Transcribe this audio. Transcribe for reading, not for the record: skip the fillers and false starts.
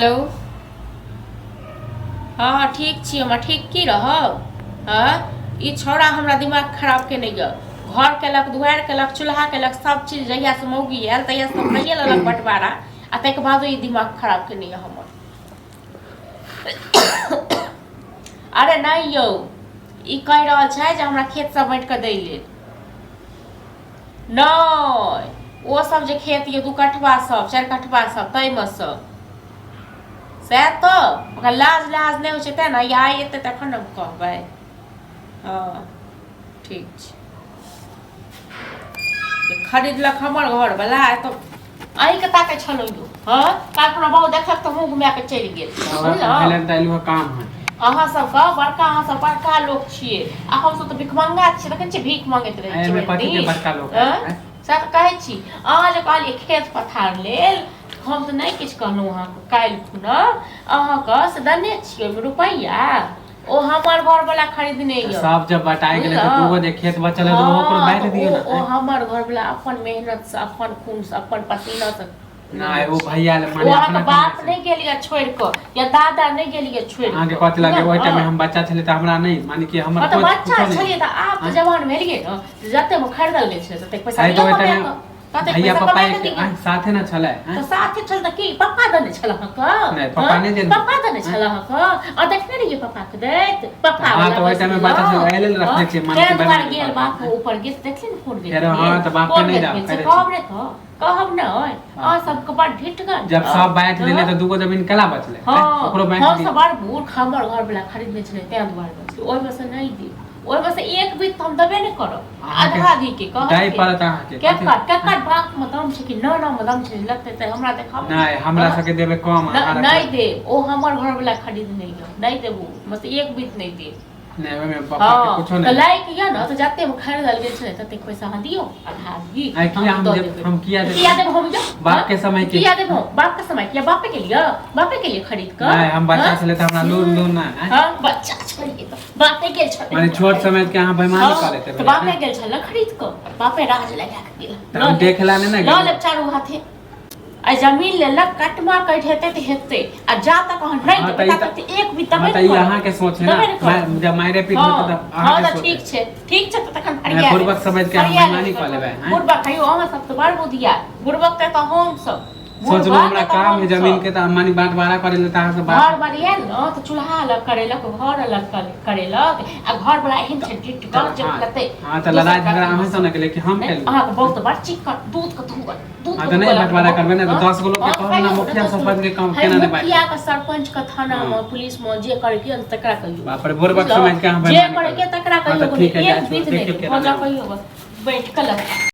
Hello. हाँ ठीक छी, हम ठीक की रहब। हाँ ई छौड़ा हमरा दिमाग खराब केने य। घर केलक, दुआर केलक, चूल्हा केलक, सब चीज जहिया से मौगी आयल तहिया से कहिए लेलक बंटवारा आ तैके बाद ई दिमाग खराब केने य हमर। अरे नहीं यौ, ई कह रहल छै जे हमरा खेत सब बांट के दै लेल। नहीं ओ सब जे खेत ये 2 कठवा सब 4 कठवा सब तैमे सब सएह तो ओकरा लाज नहीं हो ते ना, या एते तखन ने कहबै। हाँ ठीक छै, खरीदलक हमर घर वाला तो अही के ताके छलौ यो। हाँ काल कोनो बहु देखलक तो मुंह घुमा के चलि गेल। बुझलौ काम है अहाँ सब का बड़का, अहाँ सब बड़का लोग छियै आ हम सब तो भिखमंगा छियै। देखै छियै भीख मांगैत रहै छियै। पति के बड़का लोग सब कहै छी अहाँ जे कहलियै खेत पथार लेल, हम तो नहीं किछ कहलहुँ अहाँके काल्हि खुना अहाँके से देने छियै रुपैया। ओ हमर घर वाला खरीदने य सब जब बटाई गेलै त तू जे खेत बचल है तो ओकरो बांट दियौ ना। ओ हमर घर वाला अपन मेहनत से, अपन खून से, अपन पसीना से नहीं वो भैया ले माने अपना बाप नहीं गेलिए छोड़ के या दादा नहीं गेलिए छोड़ के। आगे कथि लगे ओइ टाइम में हम बच्चा छले त हमरा नहीं माने कि हमर मतलब बच्चा छलिए त आप तो जवान भेलिए न, जते में खरीदल गेल छले तते पैसा तो लियो कते भैया पैसा पापा कमाए के साथे ना छले तो साथे छल त की पापा देने छल हक। नहीं पापा नहीं देने, पापा देने छल हक आ देखने रहिए पापा के देत पापा। हां तो ओइ टाइम में बच्चा से एले रखने छी मान के बार गेल बाप ऊपर गेल देखली न फोन गेल। हां तो बाप के नहीं जा कहब रे तो कहब न ओए आ सब के बड़ ढिठगन जब सब बांट देले त दूगो जमीन कला बचले ओकरो बांट हम सब बड़ मूर्ख हमर घर वाला खरीदने छले ते दुआर बचले ओइ में से नहीं दी। ओइ में से एक भी हम दबे नहीं करब आधा दी के कह दाई परत अहाँ के केकर बाप में दम छै कि न में दम छै लगते त हमरा देखाब नहीं हमरा सके देबे कम नहीं दे। ओ हमर घर वाला खरीदने य नहीं देबू मत एक बीत नहीं दे। नहीं में पापा के कुछो नहीं लाइक या न तो जाते में खरीदल गेल छले तते पैसा हम दियो आधा दी। आई किया हम किया देब हम जो बाप के समय के किया देब बाप के समय किया बापे के लिए खरीद कर। नहीं हम बच्चा छले त हमरा लोन ना। हां बच्चा छलिए त बापे गेल छले माने छोट समय के अहाँ बेईमानी करे थे त बापे गेल छले खरीद क बापे राज लगा के गेल त हम देखला नहीं ना ल चारू हाथे आ जमीन लेलक कटमा कट हेते त हेते आ जा तक हम नहीं देता त एक भी तबे त यहां के सोच है ना जब मायरे पीठ होत त हां त ठीक छै त तखन फरिया बुर्बक समझ के हम बेईमानी कर लेबे हैं बुर्बक कहियो हम सब त बड़ बुधिया बुर्बक त हम सब सोचलो हमरा काम है जमीन के त अम्मानी बांटवारा करे ले त से घर बनिया न त चूल्हा अलग करेलक घर अलग करेलक आ घर वाला एहन छै डिट कर जे कते। हां त लड़ाई झगड़ा हमें से न के कि हम खेल अहाँ के बहुत बड़ चिकन दूध के दूध हां त नहीं बांटवारा करबे ना तो 10 गो लोग के कहब ना मुखिया सरपंच के काम केना नहीं बांट मुखिया के सरपंच के थाना में पुलिस में जे करे के तकरा कहियो बाप रे बुर्बक समझ के हम जे करे के तकरा कहियो एक बीत नहीं हो जा कहियो बैठ के लग